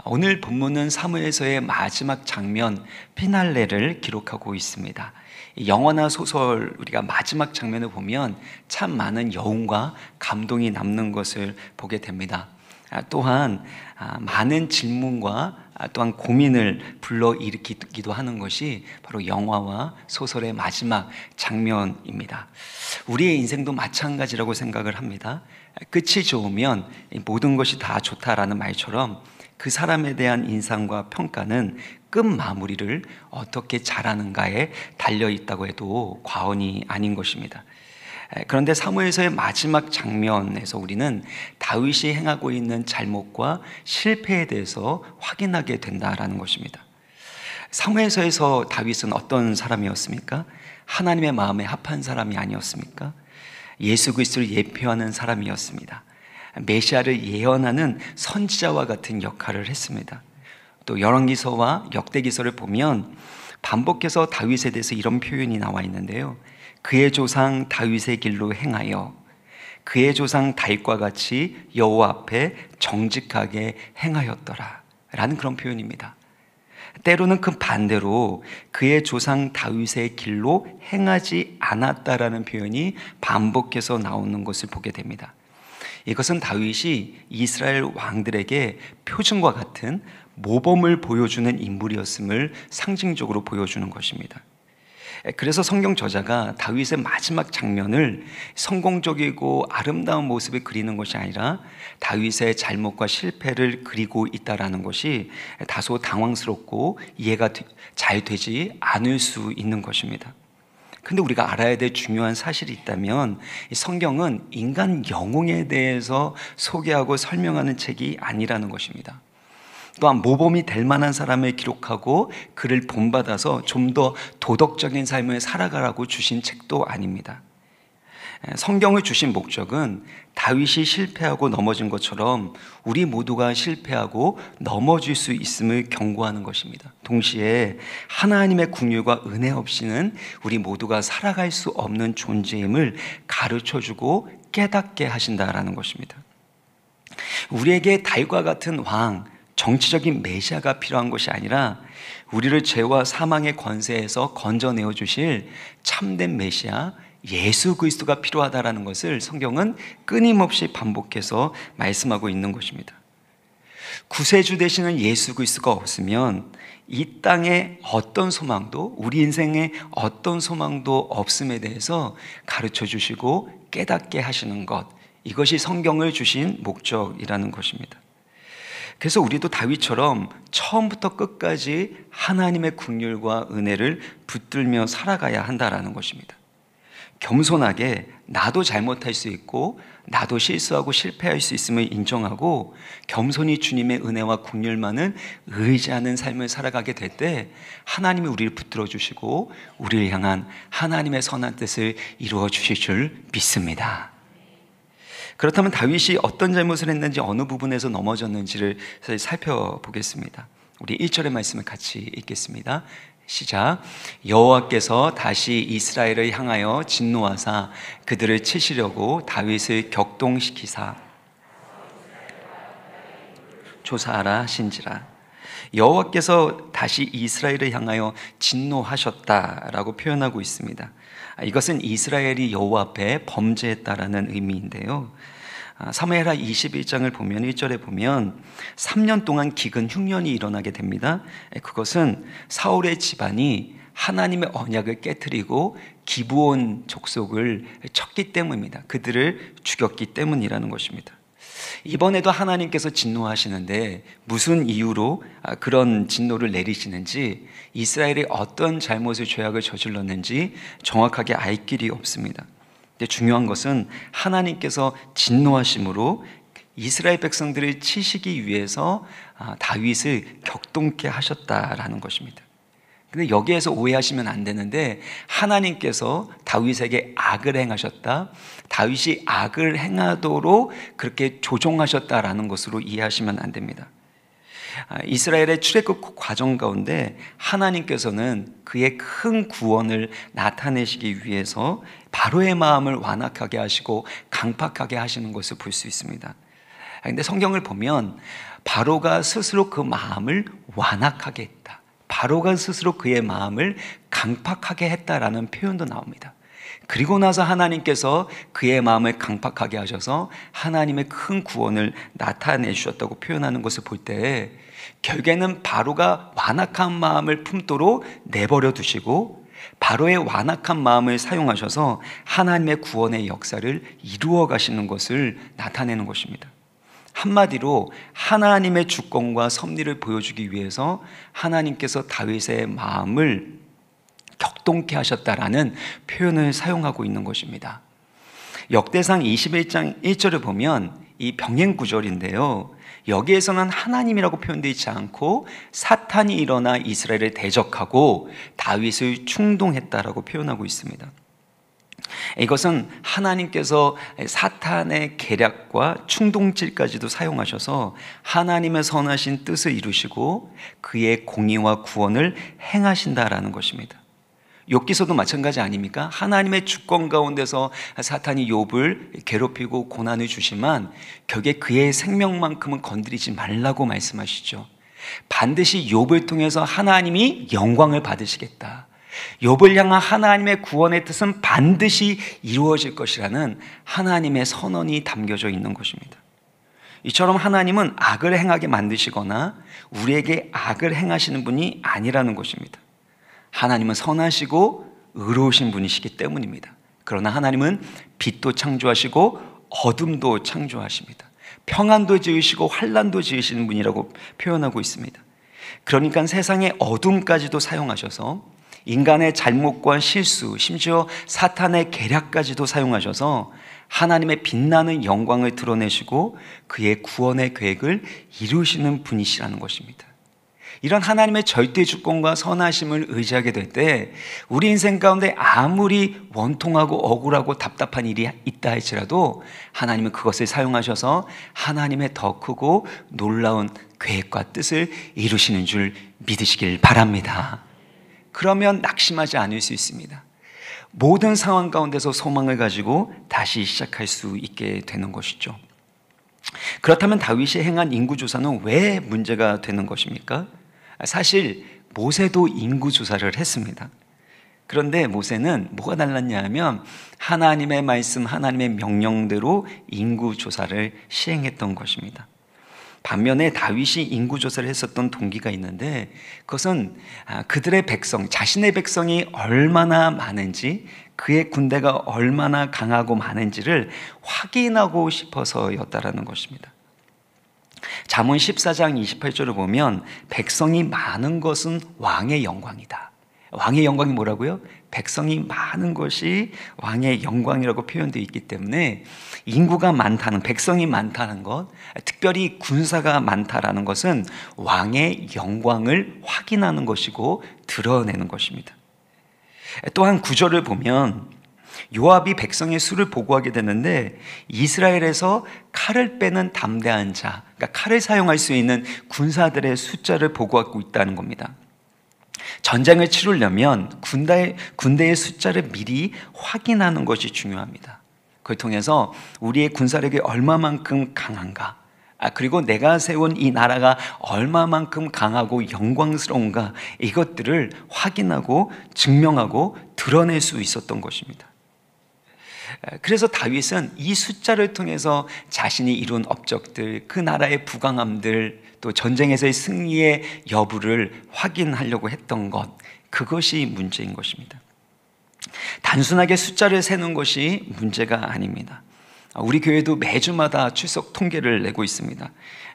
오늘 본문은 사무엘서의 마지막 장면 피날레를 기록하고 있습니다. 영화나 소설 우리가 마지막 장면을 보면 참 많은 여운과 감동이 남는 것을 보게 됩니다. 또한 많은 질문과 또한 고민을 불러일으키기도 하는 것이 바로 영화와 소설의 마지막 장면입니다. 우리의 인생도 마찬가지라고 생각을 합니다. 끝이 좋으면 모든 것이 다 좋다라는 말처럼 그 사람에 대한 인상과 평가는 끝 마무리를 어떻게 잘하는가에 달려 있다고 해도 과언이 아닌 것입니다. 그런데 사무엘서의 마지막 장면에서 우리는 다윗이 행하고 있는 잘못과 실패에 대해서 확인하게 된다라는 것입니다. 사무엘서에서 다윗은 어떤 사람이었습니까? 하나님의 마음에 합한 사람이 아니었습니까? 예수 그리스도를 예표하는 사람이었습니다. 메시아를 예언하는 선지자와 같은 역할을 했습니다. 또 열왕기서와 역대기서를 보면 반복해서 다윗에 대해서 이런 표현이 나와 있는데요. 그의 조상 다윗의 길로 행하여 그의 조상 다윗과 같이 여호와 앞에 정직하게 행하였더라 라는 그런 표현입니다. 때로는 그 반대로 그의 조상 다윗의 길로 행하지 않았다라는 표현이 반복해서 나오는 것을 보게 됩니다. 이것은 다윗이 이스라엘 왕들에게 표준과 같은 모범을 보여주는 인물이었음을 상징적으로 보여주는 것입니다. 그래서 성경 저자가 다윗의 마지막 장면을 성공적이고 아름다운 모습에 그리는 것이 아니라 다윗의 잘못과 실패를 그리고 있다는 것이 다소 당황스럽고 이해가 잘 되지 않을 수 있는 것입니다. 근데 우리가 알아야 될 중요한 사실이 있다면 성경은 인간 영웅에 대해서 소개하고 설명하는 책이 아니라는 것입니다. 또한 모범이 될 만한 사람을 기록하고 그를 본받아서 좀 더 도덕적인 삶을 살아가라고 주신 책도 아닙니다. 성경을 주신 목적은 다윗이 실패하고 넘어진 것처럼 우리 모두가 실패하고 넘어질 수 있음을 경고하는 것입니다. 동시에 하나님의 긍휼과 은혜 없이는 우리 모두가 살아갈 수 없는 존재임을 가르쳐주고 깨닫게 하신다라는 것입니다. 우리에게 다윗과 같은 왕, 정치적인 메시아가 필요한 것이 아니라 우리를 죄와 사망의 권세에서 건져내어 주실 참된 메시아 예수 그리스도가 필요하다라는 것을 성경은 끊임없이 반복해서 말씀하고 있는 것입니다. 구세주 되시는 예수 그리스도가 없으면 이 땅에 어떤 소망도 우리 인생에 어떤 소망도 없음에 대해서 가르쳐 주시고 깨닫게 하시는 것, 이것이 성경을 주신 목적이라는 것입니다. 그래서 우리도 다윗처럼 처음부터 끝까지 하나님의 긍휼과 은혜를 붙들며 살아가야 한다라는 것입니다. 겸손하게 나도 잘못할 수 있고 나도 실수하고 실패할 수 있음을 인정하고 겸손히 주님의 은혜와 긍휼만을 의지하는 삶을 살아가게 될 때 하나님이 우리를 붙들어 주시고 우리를 향한 하나님의 선한 뜻을 이루어 주실 줄 믿습니다. 그렇다면 다윗이 어떤 잘못을 했는지 어느 부분에서 넘어졌는지를 살펴보겠습니다. 우리 1절의 말씀을 같이 읽겠습니다. 시작. 여호와께서 다시 이스라엘을 향하여 진노하사 그들을 치시려고 다윗을 격동시키사 조사하라 하신지라. 여호와께서 다시 이스라엘을 향하여 진노하셨다라고 표현하고 있습니다. 이것은 이스라엘이 여호와 앞에 범죄했다라는 의미인데요. 사무엘하 21장을 보면 1절에 보면 3년 동안 기근 흉년이 일어나게 됩니다. 그것은 사울의 집안이 하나님의 언약을 깨트리고 기브온 족속을 쳤기 때문입니다. 그들을 죽였기 때문이라는 것입니다. 이번에도 하나님께서 진노하시는데 무슨 이유로 그런 진노를 내리시는지, 이스라엘이 어떤 잘못을 죄악을 저질렀는지 정확하게 알 길이 없습니다. 근데 중요한 것은 하나님께서 진노하심으로 이스라엘 백성들을 치시기 위해서 다윗을 격동케 하셨다라는 것입니다. 근데 여기에서 오해하시면 안 되는데, 하나님께서 다윗에게 악을 행하셨다, 다윗이 악을 행하도록 그렇게 조종하셨다라는 것으로 이해하시면 안 됩니다. 이스라엘의 출애굽 과정 가운데 하나님께서는 그의 큰 구원을 나타내시기 위해서 바로의 마음을 완악하게 하시고 강팍하게 하시는 것을 볼 수 있습니다. 그런데 성경을 보면 바로가 스스로 그 마음을 완악하게 했다. 바로가 스스로 그의 마음을 강팍하게 했다라는 표현도 나옵니다. 그리고 나서 하나님께서 그의 마음을 강팍하게 하셔서 하나님의 큰 구원을 나타내 주셨다고 표현하는 것을 볼 때 결국에는 바로가 완악한 마음을 품도록 내버려 두시고 바로의 완악한 마음을 사용하셔서 하나님의 구원의 역사를 이루어 가시는 것을 나타내는 것입니다. 한마디로 하나님의 주권과 섭리를 보여주기 위해서 하나님께서 다윗의 마음을 격동케 하셨다라는 표현을 사용하고 있는 것입니다. 역대상 21장 1절을 보면 이 병행 구절인데요, 여기에서는 하나님이라고 표현되어 있지 않고 사탄이 일어나 이스라엘을 대적하고 다윗을 충동했다라고 표현하고 있습니다. 이것은 하나님께서 사탄의 계략과 충동질까지도 사용하셔서 하나님의 선하신 뜻을 이루시고 그의 공의와 구원을 행하신다라는 것입니다. 욥기서도 마찬가지 아닙니까? 하나님의 주권 가운데서 사탄이 욥을 괴롭히고 고난을 주지만 결국에 그의 생명만큼은 건드리지 말라고 말씀하시죠. 반드시 욥을 통해서 하나님이 영광을 받으시겠다, 욥을 향한 하나님의 구원의 뜻은 반드시 이루어질 것이라는 하나님의 선언이 담겨져 있는 것입니다. 이처럼 하나님은 악을 행하게 만드시거나 우리에게 악을 행하시는 분이 아니라는 것입니다. 하나님은 선하시고 의로우신 분이시기 때문입니다. 그러나 하나님은 빛도 창조하시고 어둠도 창조하십니다. 평안도 지으시고 환난도 지으시는 분이라고 표현하고 있습니다. 그러니까 세상의 어둠까지도 사용하셔서 인간의 잘못과 실수, 심지어 사탄의 계략까지도 사용하셔서 하나님의 빛나는 영광을 드러내시고 그의 구원의 계획을 이루시는 분이시라는 것입니다. 이런 하나님의 절대 주권과 선하심을 의지하게 될 때 우리 인생 가운데 아무리 원통하고 억울하고 답답한 일이 있다 할지라도 하나님은 그것을 사용하셔서 하나님의 더 크고 놀라운 계획과 뜻을 이루시는 줄 믿으시길 바랍니다. 그러면 낙심하지 않을 수 있습니다. 모든 상황 가운데서 소망을 가지고 다시 시작할 수 있게 되는 것이죠. 그렇다면 다윗이 행한 인구조사는 왜 문제가 되는 것입니까? 사실 모세도 인구조사를 했습니다. 그런데 모세는 뭐가 달랐냐 하면 하나님의 말씀, 하나님의 명령대로 인구조사를 시행했던 것입니다. 반면에 다윗이 인구조사를 했었던 동기가 있는데 그것은 그들의 백성, 자신의 백성이 얼마나 많은지, 그의 군대가 얼마나 강하고 많은지를 확인하고 싶어서였다라는 것입니다. 잠언 14장 28절을 보면 백성이 많은 것은 왕의 영광이다. 왕의 영광이 뭐라고요? 백성이 많은 것이 왕의 영광이라고 표현되어 있기 때문에 인구가 많다는, 백성이 많다는 것, 특별히 군사가 많다라는 것은 왕의 영광을 확인하는 것이고 드러내는 것입니다. 또한 9절을 보면 요압이 백성의 수를 보고하게 되는데 이스라엘에서 칼을 빼는 담대한 자, 그러니까 칼을 사용할 수 있는 군사들의 숫자를 보고하고 있다는 겁니다. 전쟁을 치르려면 군대의 숫자를 미리 확인하는 것이 중요합니다. 그걸 통해서 우리의 군사력이 얼마만큼 강한가, 그리고 내가 세운 이 나라가 얼마만큼 강하고 영광스러운가, 이것들을 확인하고 증명하고 드러낼 수 있었던 것입니다. 그래서 다윗은 이 숫자를 통해서 자신이 이룬 업적들, 그 나라의 부강함들, 또 전쟁에서의 승리의 여부를 확인하려고 했던 것, 그것이 문제인 것입니다. 단순하게 숫자를 세는 것이 문제가 아닙니다. 우리 교회도 매주마다 출석 통계를 내고 있습니다.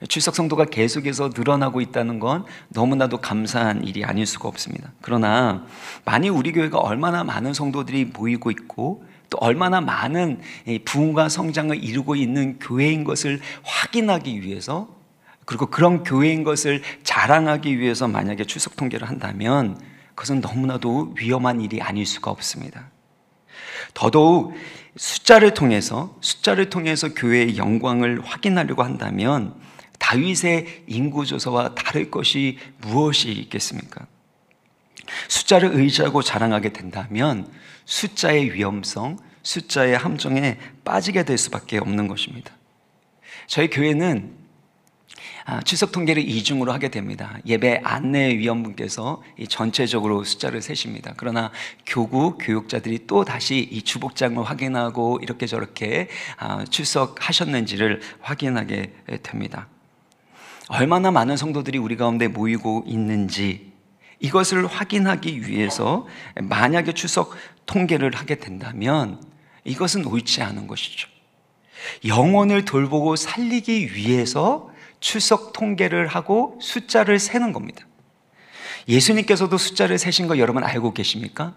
출석 성도가 계속해서 늘어나고 있다는 건 너무나도 감사한 일이 아닐 수가 없습니다. 그러나 만일 우리 교회가 얼마나 많은 성도들이 모이고 있고 또 얼마나 많은 부흥과 성장을 이루고 있는 교회인 것을 확인하기 위해서, 그리고 그런 교회인 것을 자랑하기 위해서 만약에 출석 통계를 한다면 그것은 너무나도 위험한 일이 아닐 수가 없습니다. 더더욱 숫자를 통해서 교회의 영광을 확인하려고 한다면 다윗의 인구조사와 다를 것이 무엇이 있겠습니까? 숫자를 의지하고 자랑하게 된다면 숫자의 위험성, 숫자의 함정에 빠지게 될 수밖에 없는 것입니다. 저희 교회는 출석 통계를 이중으로 하게 됩니다. 예배 안내위원분께서 전체적으로 숫자를 세십니다. 그러나 교구 교육자들이 또 다시 이 주복장을 확인하고 이렇게 저렇게 출석하셨는지를 확인하게 됩니다. 얼마나 많은 성도들이 우리 가운데 모이고 있는지 이것을 확인하기 위해서 만약에 출석 통계를 하게 된다면 이것은 옳지 않은 것이죠. 영혼을 돌보고 살리기 위해서 출석 통계를 하고 숫자를 세는 겁니다. 예수님께서도 숫자를 세신 거 여러분 알고 계십니까?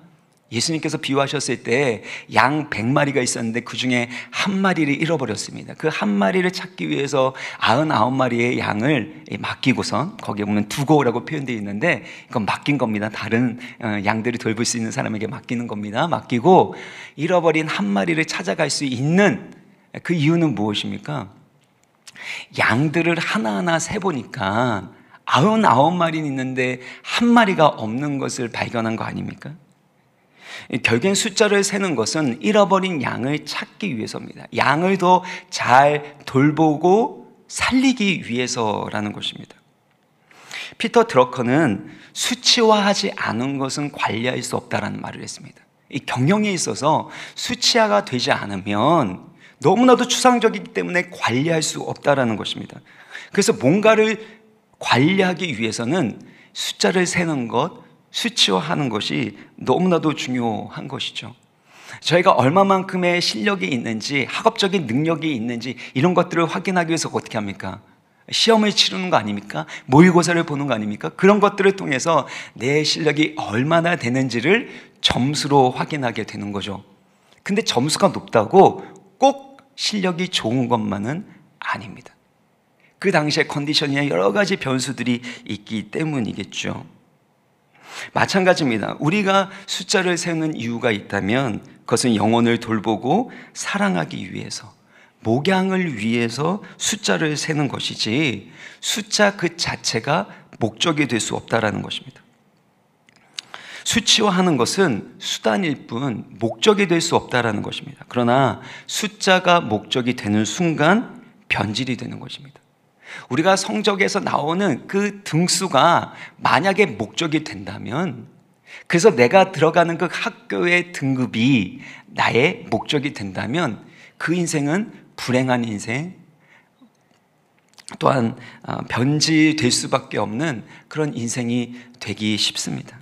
예수님께서 비유하셨을 때 양 100마리가 있었는데 그 중에 한 마리를 잃어버렸습니다. 그 한 마리를 찾기 위해서 99마리의 양을 맡기고선, 거기에 보면 두고라고 표현되어 있는데 이건 맡긴 겁니다. 다른 양들을 돌볼 수 있는 사람에게 맡기는 겁니다. 맡기고 잃어버린 한 마리를 찾아갈 수 있는 그 이유는 무엇입니까? 양들을 하나하나 세보니까 99마리는 있는데 한 마리가 없는 것을 발견한 거 아닙니까? 결국엔 숫자를 세는 것은 잃어버린 양을 찾기 위해서입니다. 양을 더 잘 돌보고 살리기 위해서라는 것입니다. 피터 드러커는 수치화하지 않은 것은 관리할 수 없다라는 말을 했습니다. 이 경영에 있어서 수치화가 되지 않으면 너무나도 추상적이기 때문에 관리할 수 없다라는 것입니다. 그래서 뭔가를 관리하기 위해서는 숫자를 세는 것, 수치화하는 것이 너무나도 중요한 것이죠. 저희가 얼마만큼의 실력이 있는지, 학업적인 능력이 있는지 이런 것들을 확인하기 위해서 어떻게 합니까? 시험을 치르는 거 아닙니까? 모의고사를 보는 거 아닙니까? 그런 것들을 통해서 내 실력이 얼마나 되는지를 점수로 확인하게 되는 거죠. 근데 점수가 높다고 꼭 실력이 좋은 것만은 아닙니다. 그 당시의 컨디션이나 여러 가지 변수들이 있기 때문이겠죠. 마찬가지입니다. 우리가 숫자를 세우는 이유가 있다면 그것은 영혼을 돌보고 사랑하기 위해서, 목양을 위해서 숫자를 세는 것이지 숫자 그 자체가 목적이 될 수 없다라는 것입니다. 수치화하는 것은 수단일 뿐 목적이 될 수 없다라는 것입니다. 그러나 숫자가 목적이 되는 순간 변질이 되는 것입니다. 우리가 성적에서 나오는 그 등수가 만약에 목적이 된다면, 그래서 내가 들어가는 그 학교의 등급이 나의 목적이 된다면 그 인생은 불행한 인생, 또한 변질될 수밖에 없는 그런 인생이 되기 쉽습니다.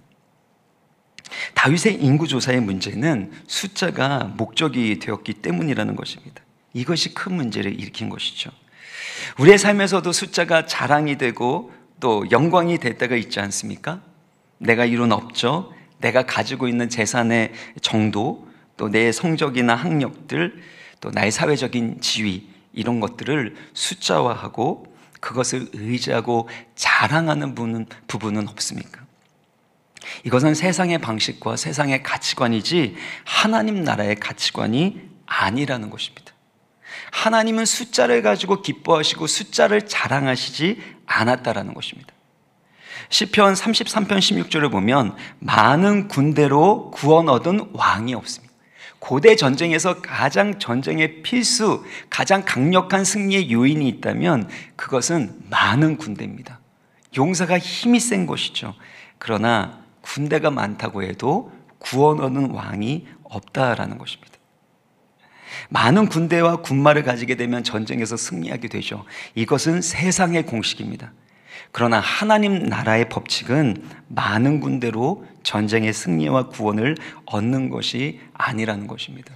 다윗의 인구조사의 문제는 숫자가 목적이 되었기 때문이라는 것입니다. 이것이 큰 문제를 일으킨 것이죠. 우리의 삶에서도 숫자가 자랑이 되고 또 영광이 될 때가 있지 않습니까? 내가 이룬 업적, 내가 가지고 있는 재산의 정도, 또 내 성적이나 학력들, 또 나의 사회적인 지위, 이런 것들을 숫자화하고 그것을 의지하고 자랑하는 부분은 없습니까? 이것은 세상의 방식과 세상의 가치관이지 하나님 나라의 가치관이 아니라는 것입니다. 하나님은 숫자를 가지고 기뻐하시고 숫자를 자랑하시지 않았다라는 것입니다. 시편 33편 16절을 보면 많은 군대로 구원 얻은 왕이 없습니다. 고대 전쟁에서 가장 전쟁의 필수, 가장 강력한 승리의 요인이 있다면 그것은 많은 군대입니다. 용사가 힘이 센 것이죠. 그러나 군대가 많다고 해도 구원 얻는 왕이 없다라는 것입니다. 많은 군대와 군마를 가지게 되면 전쟁에서 승리하게 되죠. 이것은 세상의 공식입니다. 그러나 하나님 나라의 법칙은 많은 군대로 전쟁의 승리와 구원을 얻는 것이 아니라는 것입니다.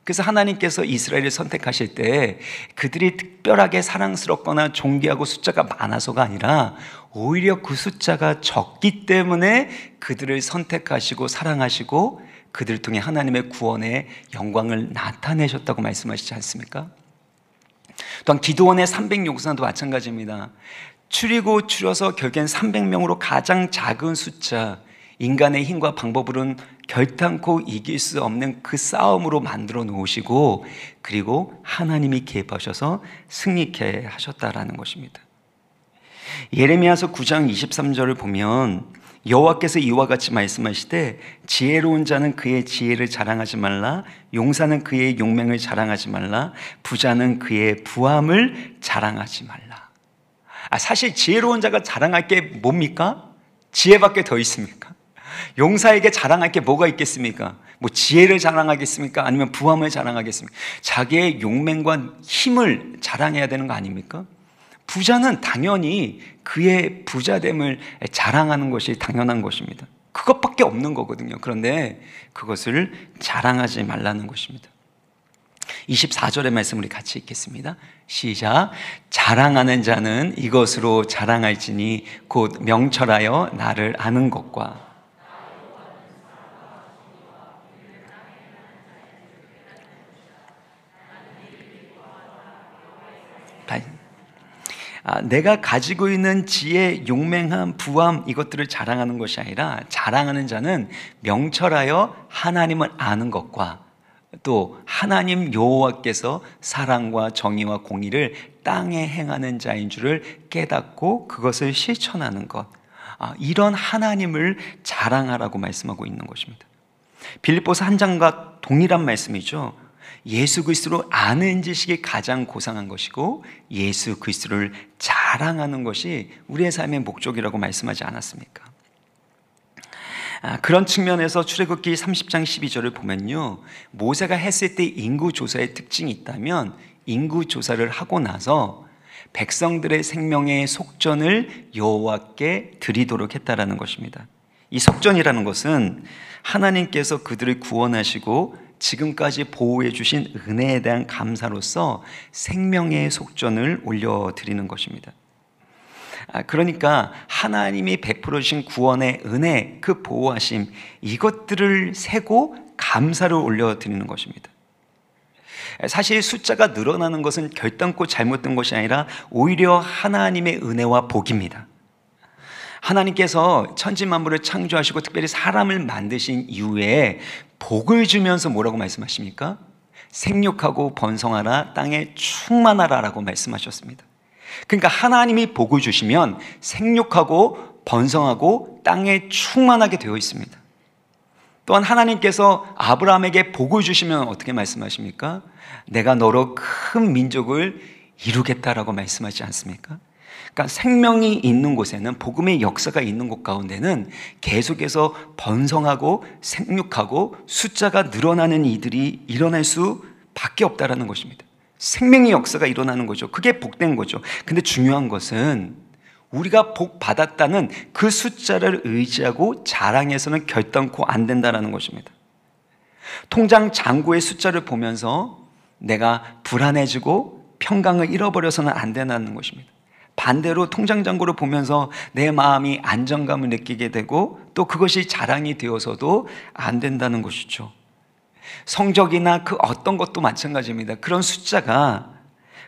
그래서 하나님께서 이스라엘을 선택하실 때 그들이 특별하게 사랑스럽거나 존귀하고 숫자가 많아서가 아니라 오히려 그 숫자가 적기 때문에 그들을 선택하시고 사랑하시고 그들을 통해 하나님의 구원의 영광을 나타내셨다고 말씀하시지 않습니까? 또한 기드온의 300용사도 마찬가지입니다. 추리고 추려서 결국엔 300명으로 가장 작은 숫자, 인간의 힘과 방법으로는 결단코 이길 수 없는 그 싸움으로 만들어 놓으시고 그리고 하나님이 개입하셔서 승리케 하셨다라는 것입니다. 예레미야서 9장 23절을 보면 여호와께서 이와 같이 말씀하시되 지혜로운 자는 그의 지혜를 자랑하지 말라, 용사는 그의 용맹을 자랑하지 말라, 부자는 그의 부함을 자랑하지 말라. 사실 지혜로운 자가 자랑할 게 뭡니까? 지혜밖에 더 있습니까? 용사에게 자랑할 게 뭐가 있겠습니까? 뭐 지혜를 자랑하겠습니까? 아니면 부함을 자랑하겠습니까? 자기의 용맹과 힘을 자랑해야 되는 거 아닙니까? 부자는 당연히 그의 부자됨을 자랑하는 것이 당연한 것입니다. 그것밖에 없는 거거든요. 그런데 그것을 자랑하지 말라는 것입니다. 24절의 말씀 우리 같이 읽겠습니다. 시작. 자랑하는 자는 이것으로 자랑할지니 곧 명철하여 나를 아는 것과 내가 가지고 있는 지혜, 용맹함, 부함 이것들을 자랑하는 것이 아니라 자랑하는 자는 명철하여 하나님을 아는 것과 또 하나님 여호와께서 사랑과 정의와 공의를 땅에 행하는 자인 줄을 깨닫고 그것을 실천하는 것, 이런 하나님을 자랑하라고 말씀하고 있는 것입니다. 빌립보서 한 장과 동일한 말씀이죠. 예수 그리스도를 아는 지식이 가장 고상한 것이고 예수 그리스도를 자랑하는 것이 우리의 삶의 목적이라고 말씀하지 않았습니까? 그런 측면에서 출애굽기 30장 12절을 보면요, 모세가 했을 때 인구조사의 특징이 있다면 인구조사를 하고 나서 백성들의 생명의 속전을 여호와께 드리도록 했다라는 것입니다. 이 속전이라는 것은 하나님께서 그들을 구원하시고 지금까지 보호해 주신 은혜에 대한 감사로서 생명의 속전을 올려드리는 것입니다. 그러니까 하나님이 베풀어 주신 구원의 은혜, 그 보호하심, 이것들을 세고 감사를 올려드리는 것입니다. 사실 숫자가 늘어나는 것은 결단코 잘못된 것이 아니라 오히려 하나님의 은혜와 복입니다. 하나님께서 천지만물을 창조하시고 특별히 사람을 만드신 이후에 복을 주면서 뭐라고 말씀하십니까? 생육하고 번성하라, 땅에 충만하라 라고 말씀하셨습니다. 그러니까 하나님이 복을 주시면 생육하고 번성하고 땅에 충만하게 되어 있습니다. 또한 하나님께서 아브라함에게 복을 주시면 어떻게 말씀하십니까? 내가 너로 큰 민족을 이루겠다라고 말씀하지 않습니까? 그러니까 생명이 있는 곳에는, 복음의 역사가 있는 곳 가운데는 계속해서 번성하고 생육하고 숫자가 늘어나는 이들이 일어날 수밖에 없다라는 것입니다. 생명의 역사가 일어나는 거죠. 그게 복된 거죠. 근데 중요한 것은 우리가 복 받았다는 그 숫자를 의지하고 자랑해서는 결단코 안 된다라는 것입니다. 통장 잔고의 숫자를 보면서 내가 불안해지고 평강을 잃어버려서는 안 된다는 것입니다. 반대로 통장 잔고를 보면서 내 마음이 안정감을 느끼게 되고 또 그것이 자랑이 되어서도 안 된다는 것이죠. 성적이나 그 어떤 것도 마찬가지입니다. 그런 숫자가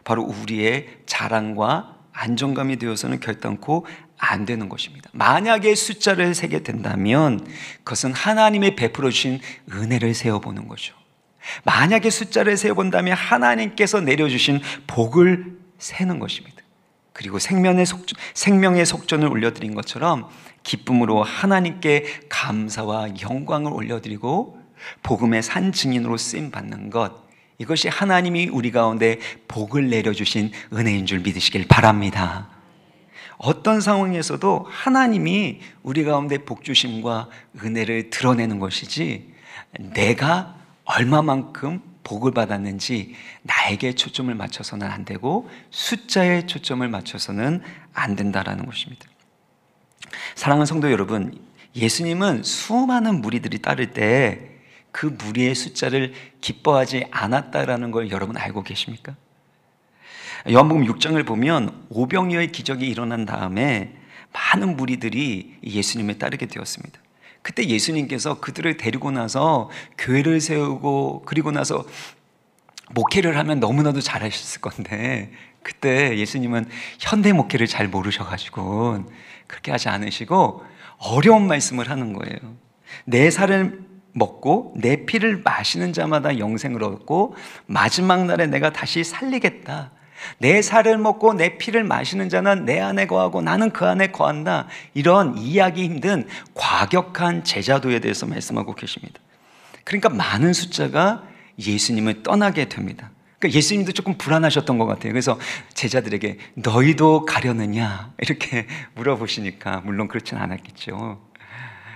바로 우리의 자랑과 안정감이 되어서는 결단코 안 되는 것입니다. 만약에 숫자를 세게 된다면 그것은 하나님의 베풀어 주신 은혜를 세어보는 거죠. 만약에 숫자를 세어본다면 하나님께서 내려주신 복을 세는 것입니다. 그리고 생명의 속전을 올려드린 것처럼 기쁨으로 하나님께 감사와 영광을 올려드리고 복음의 산 증인으로 쓰임받는 것, 이것이 하나님이 우리 가운데 복을 내려주신 은혜인 줄 믿으시길 바랍니다. 어떤 상황에서도 하나님이 우리 가운데 복 주심과 은혜를 드러내는 것이지 내가 얼마만큼 복을 받았는지 나에게 초점을 맞춰서는 안 되고 숫자에 초점을 맞춰서는 안 된다라는 것입니다. 사랑하는 성도 여러분, 예수님은 수많은 무리들이 따를 때 그 무리의 숫자를 기뻐하지 않았다라는 걸 여러분 알고 계십니까? 요한복음 6장을 보면 오병이어의 기적이 일어난 다음에 많은 무리들이 예수님을 따르게 되었습니다. 그때 예수님께서 그들을 데리고 나서 교회를 세우고 그리고 나서 목회를 하면 너무나도 잘하셨을 건데 그때 예수님은 현대 목회를 잘 모르셔가지고 그렇게 하지 않으시고 어려운 말씀을 하는 거예요. 내 살을 먹고 내 피를 마시는 자마다 영생을 얻고 마지막 날에 내가 다시 살리겠다. 내 살을 먹고 내 피를 마시는 자는 내 안에 거하고 나는 그 안에 거한다. 이런 이해하기 힘든 과격한 제자도에 대해서 말씀하고 계십니다. 그러니까 많은 숫자가 예수님을 떠나게 됩니다. 그러니까 예수님도 조금 불안하셨던 것 같아요. 그래서 제자들에게 너희도 가려느냐 이렇게 물어보시니까 물론 그렇진 않았겠죠.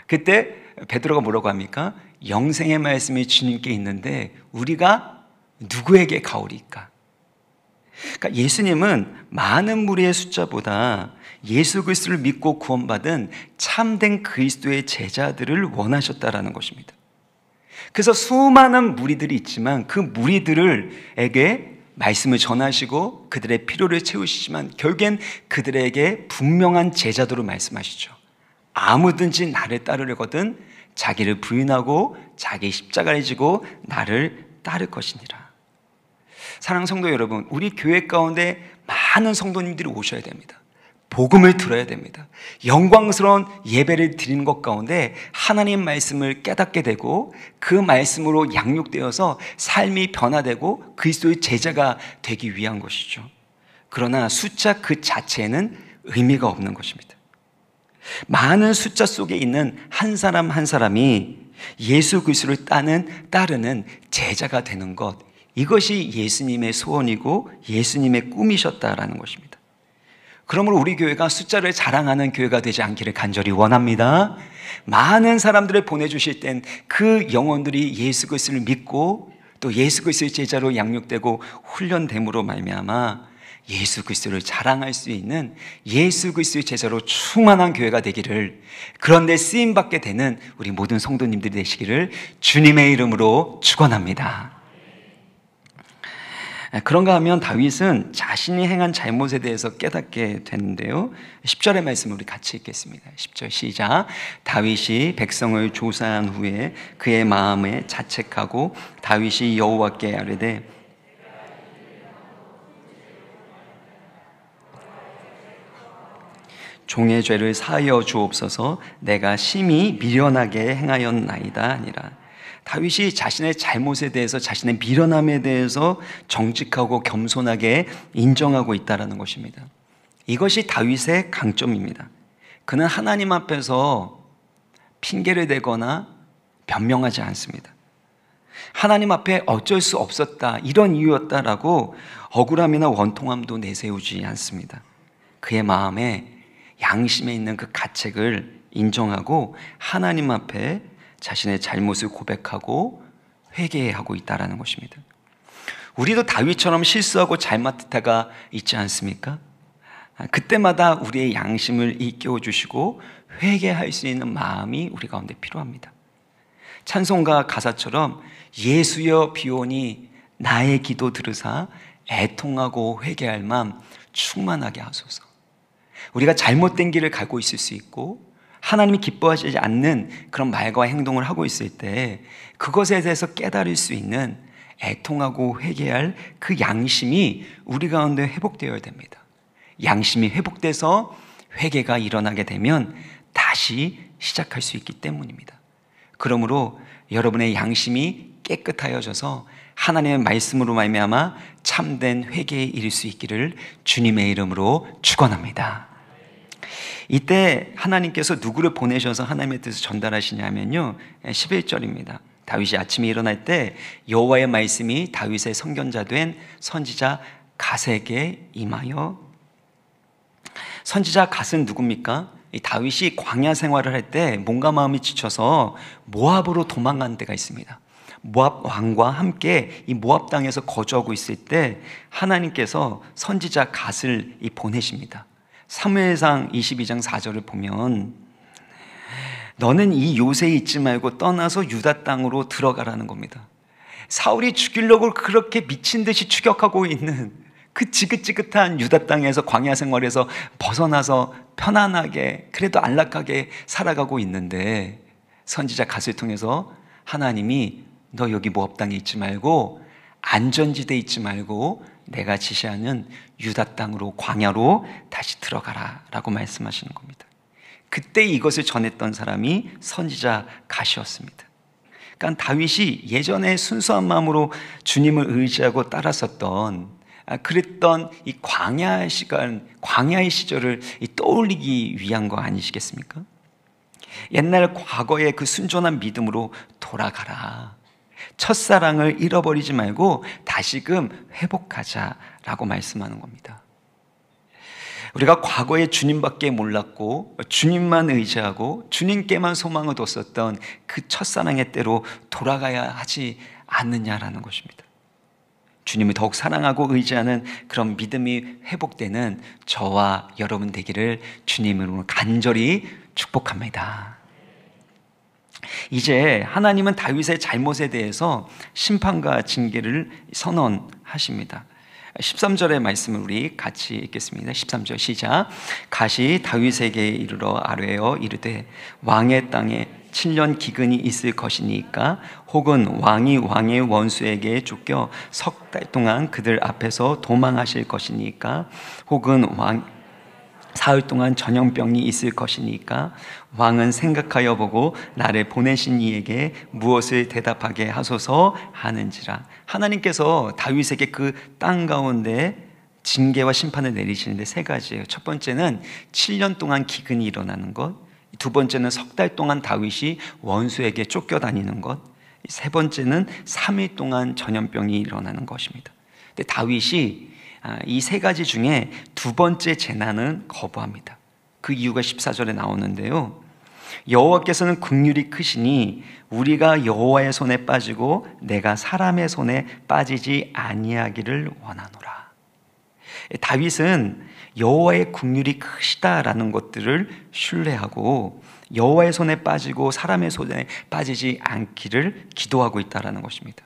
그때 베드로가 뭐라고 합니까? 영생의 말씀이 주님께 있는데 우리가 누구에게 가오리까? 그러니까 예수님은 많은 무리의 숫자보다 예수 그리스도를 믿고 구원받은 참된 그리스도의 제자들을 원하셨다라는 것입니다. 그래서 수많은 무리들이 있지만 그 무리들에게 말씀을 전하시고 그들의 필요를 채우시지만 결국엔 그들에게 분명한 제자도로 말씀하시죠. 아무든지 나를 따르려거든 자기를 부인하고 자기 십자가를 지고 나를 따를 것이니라. 사랑하는 성도 여러분, 우리 교회 가운데 많은 성도님들이 오셔야 됩니다. 복음을 들어야 됩니다. 영광스러운 예배를 드리는 것 가운데 하나님 말씀을 깨닫게 되고 그 말씀으로 양육되어서 삶이 변화되고 그리스도의 제자가 되기 위한 것이죠. 그러나 숫자 그 자체에는 의미가 없는 것입니다. 많은 숫자 속에 있는 한 사람 한 사람이 예수 그리스도를 따르는 제자가 되는 것, 이것이 예수님의 소원이고 예수님의 꿈이셨다라는 것입니다. 그러므로 우리 교회가 숫자를 자랑하는 교회가 되지 않기를 간절히 원합니다. 많은 사람들을 보내주실 땐 그 영혼들이 예수 그리스도를 믿고 또 예수 그리스도의 제자로 양육되고 훈련됨으로 말미암아 예수 그리스도를 자랑할 수 있는 예수 그리스도의 제자로 충만한 교회가 되기를, 그런데 쓰임받게 되는 우리 모든 성도님들이 되시기를 주님의 이름으로 축원합니다. 그런가 하면 다윗은 자신이 행한 잘못에 대해서 깨닫게 되는데요. 10절의 말씀을 우리 같이 읽겠습니다. 10절 시작. 다윗이 백성을 조사한 후에 그의 마음에 자책하고 다윗이 여호와께 아뢰되 종의 죄를 사하여 주옵소서. 내가 심히 미련하게 행하였나이다 아니라. 다윗이 자신의 잘못에 대해서, 자신의 미련함에 대해서 정직하고 겸손하게 인정하고 있다는 것입니다. 이것이 다윗의 강점입니다. 그는 하나님 앞에서 핑계를 대거나 변명하지 않습니다. 하나님 앞에 어쩔 수 없었다, 이런 이유였다라고 억울함이나 원통함도 내세우지 않습니다. 그의 마음에 양심에 있는 그 가책을 인정하고 하나님 앞에 자신의 잘못을 고백하고 회개하고 있다는 것입니다. 우리도 다윗처럼 실수하고 잘못할 때가 있지 않습니까? 그때마다 우리의 양심을 일깨워 주시고 회개할 수 있는 마음이 우리 가운데 필요합니다. 찬송가 가사처럼 예수여 비오니 나의 기도 들으사 애통하고 회개할 마음 충만하게 하소서. 우리가 잘못된 길을 가고 있을 수 있고 하나님이 기뻐하시지 않는 그런 말과 행동을 하고 있을 때 그것에 대해서 깨달을 수 있는 애통하고 회개할 그 양심이 우리 가운데 회복되어야 됩니다. 양심이 회복돼서 회개가 일어나게 되면 다시 시작할 수 있기 때문입니다. 그러므로 여러분의 양심이 깨끗하여져서 하나님의 말씀으로 말미암아 참된 회개에 이를 수 있기를 주님의 이름으로 축원합니다. 이때 하나님께서 누구를 보내셔서 하나님의 뜻을 전달하시냐면요, 11절입니다. 다윗이 아침에 일어날 때 여호와의 말씀이 다윗의 선견자 된 선지자 갓에게 임하여. 선지자 갓은 누굽니까? 이 다윗이 광야 생활을 할 때 몸과 마음이 지쳐서 모압으로 도망간 데가 있습니다. 모압 왕과 함께 이 모압 땅에서 거주하고 있을 때 하나님께서 선지자 갓을 보내십니다. 사무엘상 22장 4절을 보면 너는 이 요새에 있지 말고 떠나서 유다 땅으로 들어가라는 겁니다. 사울이 죽이려고 그렇게 미친 듯이 추격하고 있는 그 지긋지긋한 유다 땅에서 광야 생활에서 벗어나서 편안하게 그래도 안락하게 살아가고 있는데 선지자 갓을 통해서 하나님이 너 여기 모압 땅에 있지 말고 안전지대에 있지 말고 내가 지시하는 유다 땅으로 광야로 다시 들어가라 라고 말씀하시는 겁니다. 그때 이것을 전했던 사람이 선지자 갓이었습니다. 그러니까 다윗이 예전에 순수한 마음으로 주님을 의지하고 따랐었던 그랬던 이 광야의 시간, 광야의 시절을 떠올리기 위한 거 아니시겠습니까? 옛날 과거의 그 순전한 믿음으로 돌아가라. 첫사랑을 잃어버리지 말고 다시금 회복하자라고 말씀하는 겁니다. 우리가 과거에 주님밖에 몰랐고 주님만 의지하고 주님께만 소망을 뒀었던 그 첫사랑의 때로 돌아가야 하지 않느냐라는 것입니다. 주님을 더욱 사랑하고 의지하는 그런 믿음이 회복되는 저와 여러분 되기를 주님으로 간절히 축복합니다. 이제 하나님은 다윗의 잘못에 대해서 심판과 징계를 선언하십니다. 13절의 말씀을 우리 같이 읽겠습니다. 13절 시작. 갓이 다윗에게 이르러 아뢰어 이르되 왕의 땅에 7년 기근이 있을 것이니까 혹은 왕이 왕의 원수에게 쫓겨 석 달 동안 그들 앞에서 도망하실 것이니까 혹은 사흘 동안 전염병이 있을 것이니까 왕은 생각하여 보고 나를 보내신 이에게 무엇을 대답하게 하소서 하는지라. 하나님께서 다윗에게 그 땅 가운데 징계와 심판을 내리시는데 세 가지예요. 첫 번째는 7년 동안 기근이 일어나는 것, 두 번째는 석 달 동안 다윗이 원수에게 쫓겨다니는 것, 세 번째는 3일 동안 전염병이 일어나는 것입니다. 근데 다윗이 이 세 가지 중에 두 번째 재난은 거부합니다. 그 이유가 14절에 나오는데요. 여호와께서는 긍휼이 크시니 우리가 여호와의 손에 빠지고 내가 사람의 손에 빠지지 아니하기를 원하노라. 다윗은 여호와의 긍휼이 크시다라는 것들을 신뢰하고 여호와의 손에 빠지고 사람의 손에 빠지지 않기를 기도하고 있다라는 것입니다.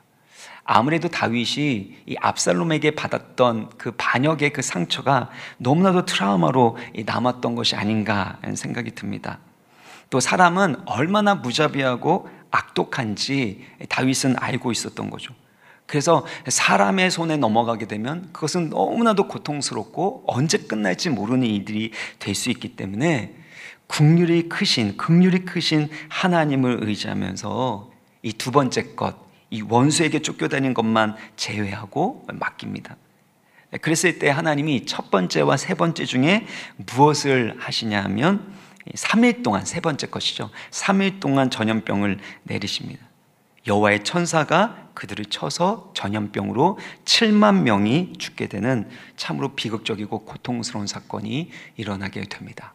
아무래도 다윗이 이 압살롬에게 받았던 그 반역의 그 상처가 너무나도 트라우마로 남았던 것이 아닌가 하는 생각이 듭니다. 또 사람은 얼마나 무자비하고 악독한지 다윗은 알고 있었던 거죠. 그래서 사람의 손에 넘어가게 되면 그것은 너무나도 고통스럽고 언제 끝날지 모르는 일들이 될 수 있기 때문에 긍휼이 크신 하나님을 의지하면서 이 두 번째 것, 이 원수에게 쫓겨다닌 것만 제외하고 맡깁니다. 그랬을 때 하나님이 첫 번째와 세 번째 중에 무엇을 하시냐 하면 3일 동안, 세 번째 것이죠. 3일 동안 전염병을 내리십니다. 여호와의 천사가 그들을 쳐서 전염병으로 7만 명이 죽게 되는 참으로 비극적이고 고통스러운 사건이 일어나게 됩니다.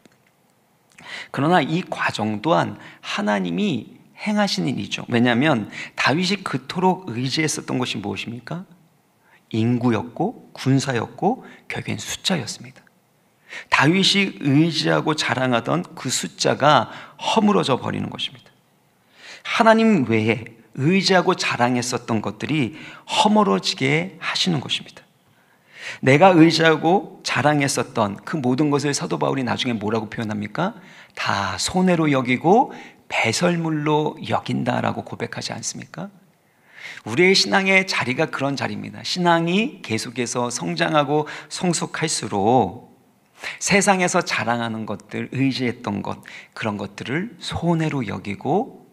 그러나 이 과정 또한 하나님이 행하신 일이죠. 왜냐하면 다윗이 그토록 의지했었던 것이 무엇입니까? 인구였고 군사였고 결국엔 숫자였습니다. 다윗이 의지하고 자랑하던 그 숫자가 허물어져 버리는 것입니다. 하나님 외에 의지하고 자랑했었던 것들이 허물어지게 하시는 것입니다. 내가 의지하고 자랑했었던 그 모든 것을 사도 바울이 나중에 뭐라고 표현합니까? 다 손해로 여기고 배설물로 여긴다라고 고백하지 않습니까? 우리의 신앙의 자리가 그런 자리입니다. 신앙이 계속해서 성장하고 성숙할수록 세상에서 자랑하는 것들, 의지했던 것, 그런 것들을 손해로 여기고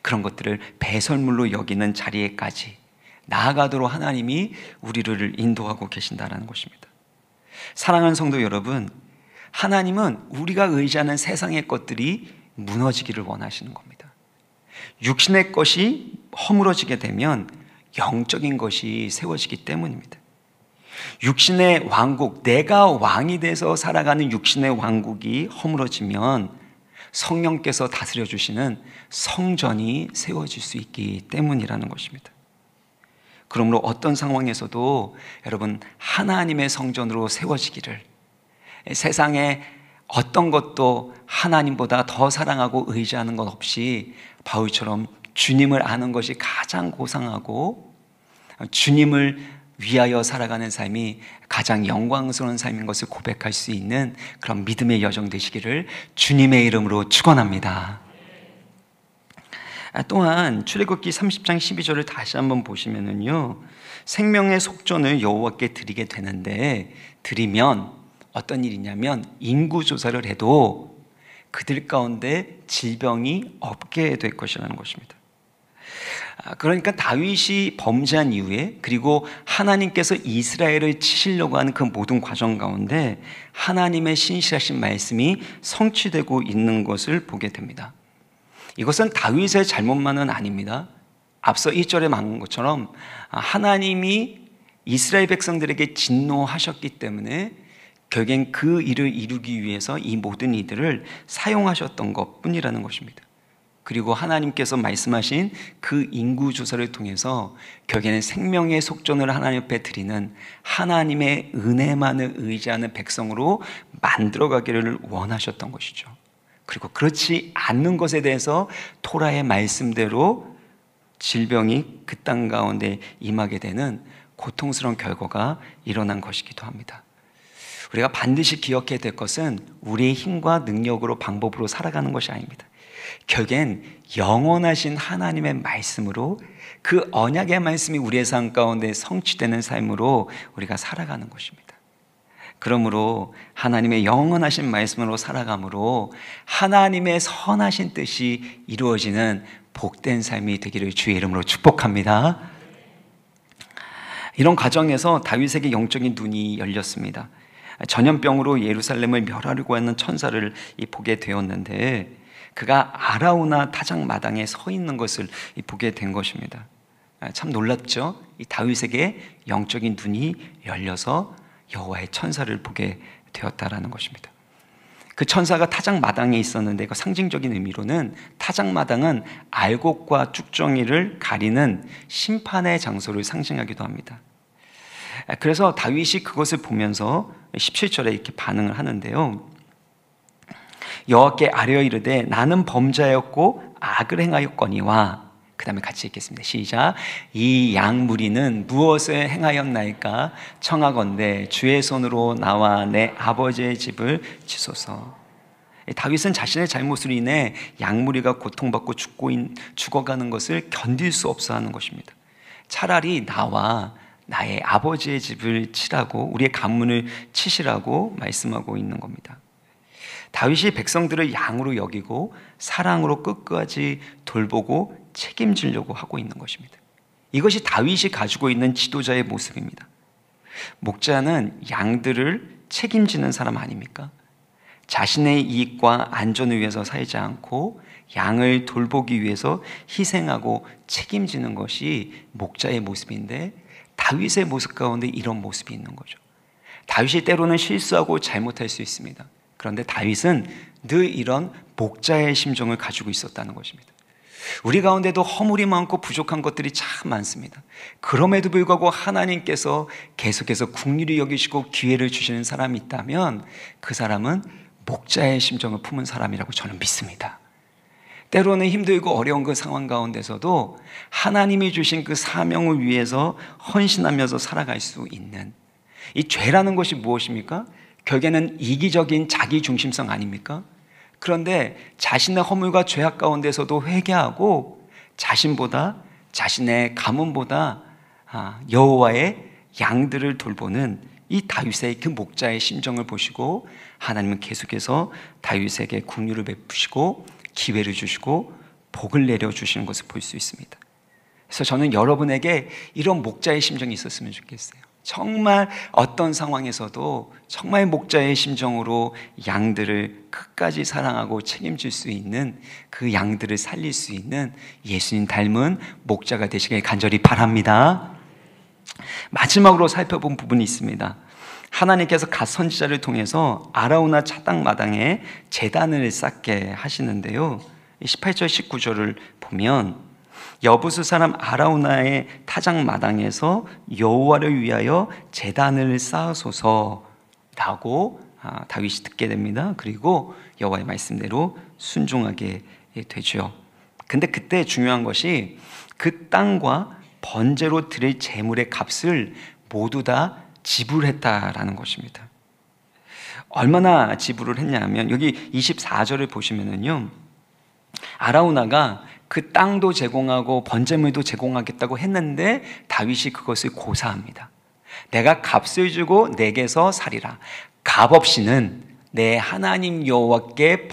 그런 것들을 배설물로 여기는 자리에까지 나아가도록 하나님이 우리를 인도하고 계신다는 것입니다. 사랑하는 성도 여러분, 하나님은 우리가 의지하는 세상의 것들이 무너지기를 원하시는 겁니다. 육신의 것이 허물어지게 되면 영적인 것이 세워지기 때문입니다. 육신의 왕국, 내가 왕이 돼서 살아가는 육신의 왕국이 허물어지면 성령께서 다스려 주시는 성전이 세워질 수 있기 때문이라는 것입니다. 그러므로 어떤 상황에서도 여러분 하나님의 성전으로 세워지기를, 세상에 어떤 것도 하나님보다 더 사랑하고 의지하는 것 없이 바울처럼 주님을 아는 것이 가장 고상하고 주님을 위하여 살아가는 삶이 가장 영광스러운 삶인 것을 고백할 수 있는 그런 믿음의 여정 되시기를 주님의 이름으로 축원합니다. 또한 출애굽기 30장 12절을 다시 한번 보시면은요, 생명의 속전을 여호와께 드리게 되는데, 드리면 어떤 일이냐면 인구 조사를 해도 그들 가운데 질병이 없게 될 것이라는 것입니다. 그러니까 다윗이 범죄한 이후에, 그리고 하나님께서 이스라엘을 치시려고 하는 그 모든 과정 가운데 하나님의 신실하신 말씀이 성취되고 있는 것을 보게 됩니다. 이것은 다윗의 잘못만은 아닙니다. 앞서 1절에 말한 것처럼 하나님이 이스라엘 백성들에게 진노하셨기 때문에 결국엔 그 일을 이루기 위해서 이 모든 이들을 사용하셨던 것뿐이라는 것입니다. 그리고 하나님께서 말씀하신 그 인구조사를 통해서 결국에는 생명의 속전을 하나님 앞에 드리는 하나님의 은혜만을 의지하는 백성으로 만들어가기를 원하셨던 것이죠. 그리고 그렇지 않는 것에 대해서 토라의 말씀대로 질병이 그 땅 가운데 임하게 되는 고통스러운 결과가 일어난 것이기도 합니다. 우리가 반드시 기억해야 될 것은 우리의 힘과 능력으로 방법으로 살아가는 것이 아닙니다. 결국엔 영원하신 하나님의 말씀으로 그 언약의 말씀이 우리의 삶 가운데 성취되는 삶으로 우리가 살아가는 것입니다. 그러므로 하나님의 영원하신 말씀으로 살아감으로 하나님의 선하신 뜻이 이루어지는 복된 삶이 되기를 주의 이름으로 축복합니다. 이런 과정에서 다윗에게 영적인 눈이 열렸습니다. 전염병으로 예루살렘을 멸하려고 하는 천사를 보게 되었는데 그가 아라우나 타작 마당에 서 있는 것을 보게 된 것입니다. 참 놀랍죠? 이 다윗에게 영적인 눈이 열려서 여호와의 천사를 보게 되었다라는 것입니다. 그 천사가 타작 마당에 있었는데 그 상징적인 의미로는 타작 마당은 알곡과 쭉정이를 가리는 심판의 장소를 상징하기도 합니다. 그래서 다윗이 그것을 보면서 17절에 이렇게 반응을 하는데요. 여호와께 아뢰어 이르되 나는 범죄하였고 악을 행하였거니와, 그 다음에 같이 읽겠습니다. 시작. 이 양무리는 무엇을 행하였나이까? 청하건대 주의 손으로 나와 내 아버지의 집을 치소서. 다윗은 자신의 잘못으로 인해 양무리가 고통받고 죽어가는 것을 견딜 수 없어 하는 것입니다. 차라리 나와 나의 아버지의 집을 치라고, 우리의 가문을 치시라고 말씀하고 있는 겁니다. 다윗이 백성들을 양으로 여기고 사랑으로 끝까지 돌보고 책임지려고 하고 있는 것입니다. 이것이 다윗이 가지고 있는 지도자의 모습입니다. 목자는 양들을 책임지는 사람 아닙니까? 자신의 이익과 안전을 위해서 살지 않고 양을 돌보기 위해서 희생하고 책임지는 것이 목자의 모습인데, 다윗의 모습 가운데 이런 모습이 있는 거죠. 다윗이 때로는 실수하고 잘못할 수 있습니다. 그런데 다윗은 늘 이런 목자의 심정을 가지고 있었다는 것입니다. 우리 가운데도 허물이 많고 부족한 것들이 참 많습니다. 그럼에도 불구하고 하나님께서 계속해서 긍휼히 여기시고 기회를 주시는 사람이 있다면 그 사람은 목자의 심정을 품은 사람이라고 저는 믿습니다. 때로는 힘들고 어려운 그 상황 가운데서도 하나님이 주신 그 사명을 위해서 헌신하면서 살아갈 수 있는, 이 죄라는 것이 무엇입니까? 결국에는 이기적인 자기중심성 아닙니까? 그런데 자신의 허물과 죄악 가운데서도 회개하고 자신보다, 자신의 가문보다 여호와의 양들을 돌보는 이 다윗의 그 목자의 심정을 보시고 하나님은 계속해서 다윗에게 긍휼을 베푸시고 기회를 주시고 복을 내려주시는 것을 볼 수 있습니다. 그래서 저는 여러분에게 이런 목자의 심정이 있었으면 좋겠어요. 정말 어떤 상황에서도 정말 목자의 심정으로 양들을 끝까지 사랑하고 책임질 수 있는, 그 양들을 살릴 수 있는 예수님 닮은 목자가 되시길 간절히 바랍니다. 마지막으로 살펴본 부분이 있습니다. 하나님께서 갓 선지자를 통해서 아라우나 차딱 마당에 제단을 쌓게 하시는데요, 18절 19절을 보면 여부수 사람 아라우나의 타작 마당에서 여호와를 위하여 제단을 쌓으소서라고 다윗이 듣게 됩니다. 그리고 여호와의 말씀대로 순종하게 되죠. 근데 그때 중요한 것이 그 땅과 번제로 드릴 제물의 값을 모두 다 지불했다라는 것입니다. 얼마나 지불을 했냐면 여기 24절을 보시면은요, 아라우나가 그 땅도 제공하고 번제물도 제공하겠다고 했는데 다윗이 그것을 고사합니다. 내가 값을 주고 내게서 살이라. 값 없이는 내 하나님 여호와께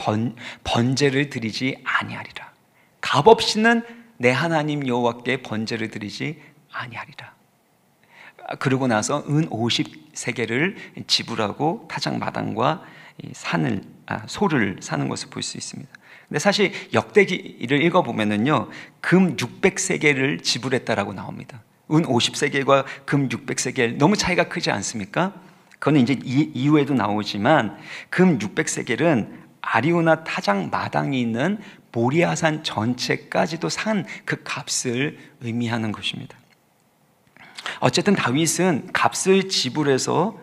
번제를 드리지 아니하리라. 값 없이는 내 하나님 여호와께 번제를 드리지 아니하리라. 그러고 나서 은 50세겔을 지불하고 타작 마당과 산을 소를 사는 것을 볼 수 있습니다. 근데 사실 역대기를 읽어보면은요, 금 600세겔을 지불했다라고 나옵니다. 은 50세겔과 금 600세겔 너무 차이가 크지 않습니까? 그거는 이제 이후에도 나오지만 금 600세겔은 아리우나 타작 마당이 있는 모리아산 전체까지도 산 그 값을 의미하는 것입니다. 어쨌든 다윗은 값을 지불해서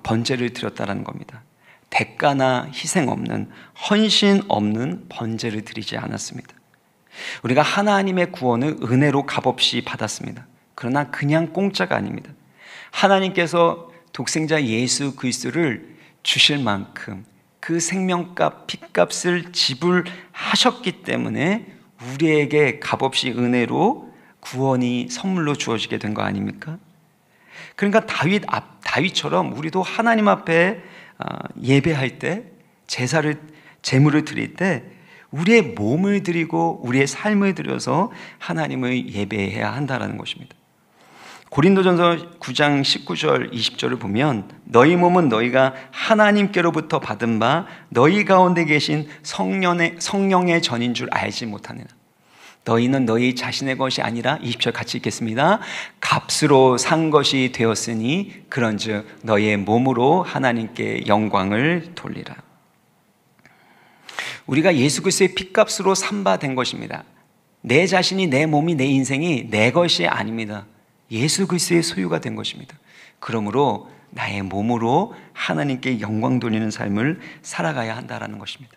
번제를 드렸다는 겁니다. 대가나 희생 없는, 헌신 없는 번제를 드리지 않았습니다. 우리가 하나님의 구원을 은혜로 값없이 받았습니다. 그러나 그냥 공짜가 아닙니다. 하나님께서 독생자 예수 그리스도를 주실 만큼 그 생명값, 피값을 지불하셨기 때문에 우리에게 값없이 은혜로 구원이 선물로 주어지게 된 거 아닙니까? 그러니까 다윗처럼 우리도 하나님 앞에 예배할 때, 제물을 드릴 때 우리의 몸을 드리고 우리의 삶을 드려서 하나님을 예배해야 한다는 것입니다. 고린도전서 9장 19절 20절을 보면 너희 몸은 너희가 하나님께로부터 받은 바 너희 가운데 계신 성령의 전인 줄 알지 못하느냐. 너희는 너희 자신의 것이 아니라 20절 같이 읽겠습니다. 값으로 산 것이 되었으니 그런즉 너희의 몸으로 하나님께 영광을 돌리라. 우리가 예수 그리스도의 피값으로 산바된 것입니다. 내 자신이, 내 몸이, 내 인생이 내 것이 아닙니다. 예수 그리스도의 소유가 된 것입니다. 그러므로 나의 몸으로 하나님께 영광 돌리는 삶을 살아가야 한다는 것입니다.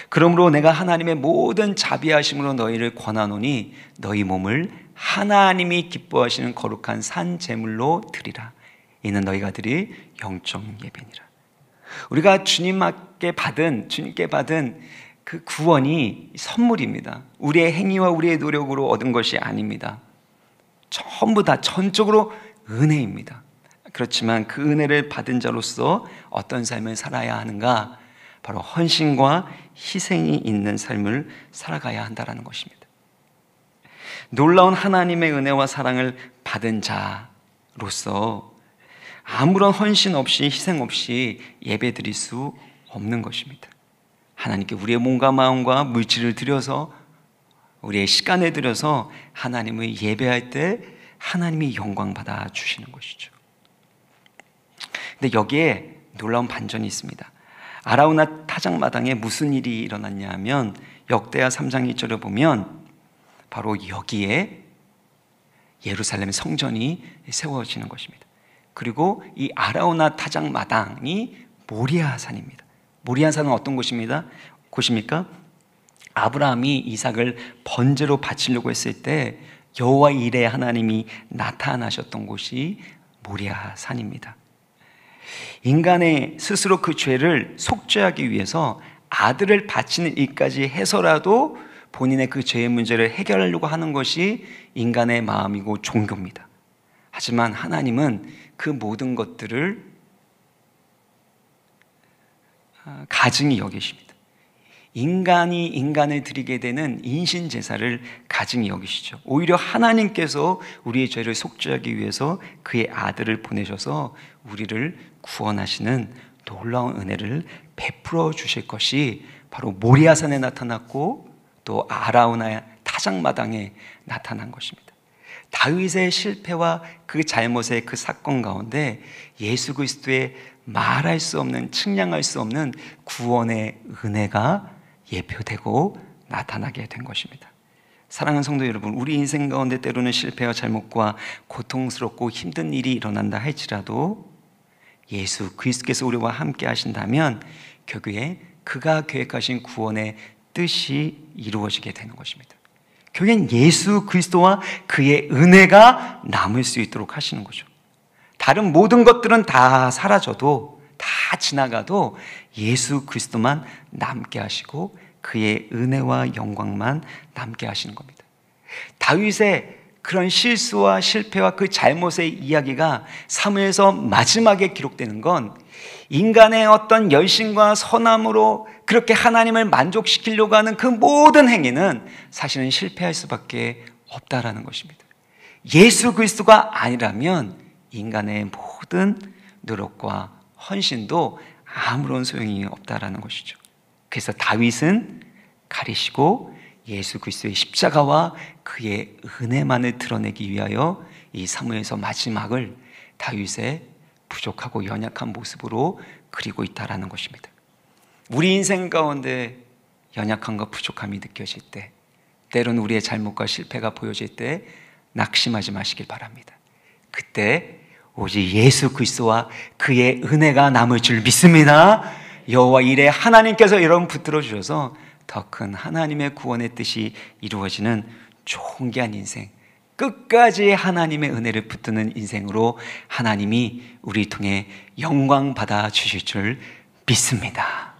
그러므로 내가 하나님의 모든 자비하심으로 너희를 권하노니 너희 몸을 하나님이 기뻐하시는 거룩한 산 제물로 드리라. 이는 너희가 드릴 영적 예배니라. 우리가 주님께 받은 그 구원이 선물입니다. 우리의 행위와 우리의 노력으로 얻은 것이 아닙니다. 전부 다 전적으로 은혜입니다. 그렇지만 그 은혜를 받은 자로서 어떤 삶을 살아야 하는가? 바로 헌신과 희생이 있는 삶을 살아가야 한다는 것입니다. 놀라운 하나님의 은혜와 사랑을 받은 자로서 아무런 헌신 없이 희생 없이 예배드릴 수 없는 것입니다. 하나님께 우리의 몸과 마음과 물질을 들여서, 우리의 시간을 들여서 하나님을 예배할 때 하나님이 영광 받아 주시는 것이죠. 근데 여기에 놀라운 반전이 있습니다. 아라우나 타작마당에 무슨 일이 일어났냐 하면 역대하 3장 1절을 보면 바로 여기에 예루살렘 성전이 세워지는 것입니다. 그리고 이 아라우나 타작마당이 모리아산입니다. 모리아산은 어떤 곳입니까? 아브라함이 이삭을 번제로 바치려고 했을 때 여호와 이레 하나님이 나타나셨던 곳이 모리아산입니다. 인간의 스스로 그 죄를 속죄하기 위해서 아들을 바치는 일까지 해서라도 본인의 그 죄의 문제를 해결하려고 하는 것이 인간의 마음이고 종교입니다. 하지만 하나님은 그 모든 것들을 가증히 여기십니다. 인간이 인간을 드리게 되는 인신제사를 가증히 여기시죠. 오히려 하나님께서 우리의 죄를 속죄하기 위해서 그의 아들을 보내셔서 우리를 구원하시는 놀라운 은혜를 베풀어 주실 것이 바로 모리아산에 나타났고 또 아라우나 타작마당에 나타난 것입니다. 다윗의 실패와 그 잘못의 그 사건 가운데 예수 그리스도의 말할 수 없는, 측량할 수 없는 구원의 은혜가 예표되고 나타나게 된 것입니다. 사랑하는 성도 여러분, 우리 인생 가운데 때로는 실패와 잘못과 고통스럽고 힘든 일이 일어난다 할지라도 예수 그리스도께서 우리와 함께 하신다면 결국에 그가 계획하신 구원의 뜻이 이루어지게 되는 것입니다. 결국엔 예수 그리스도와 그의 은혜가 남을 수 있도록 하시는 거죠. 다른 모든 것들은 다 사라져도, 다 지나가도 예수 그리스도만 남게 하시고 그의 은혜와 영광만 남게 하시는 겁니다. 다윗의 그런 실수와 실패와 그 잘못의 이야기가 사무엘서 마지막에 기록되는 건 인간의 어떤 열심과 선함으로 그렇게 하나님을 만족시키려고 하는 그 모든 행위는 사실은 실패할 수밖에 없다라는 것입니다. 예수 그리스도가 아니라면 인간의 모든 노력과 헌신도 아무런 소용이 없다라는 것이죠. 그래서 다윗은 가리시고 예수 그리스도의 십자가와 그의 은혜만을 드러내기 위하여 이 사무엘서 마지막을 다윗의 부족하고 연약한 모습으로 그리고 있다라는 것입니다. 우리 인생 가운데 연약함과 부족함이 느껴질 때, 때로는 우리의 잘못과 실패가 보여질 때 낙심하지 마시길 바랍니다. 그때 오직 예수 그리스도와 그의 은혜가 남을 줄 믿습니다. 여호와 이레 하나님께서 여러분 붙들어 주셔서 더 큰 하나님의 구원의 뜻이 이루어지는 존귀한 인생, 끝까지 하나님의 은혜를 붙드는 인생으로 하나님이 우리 통해 영광 받아 주실 줄 믿습니다.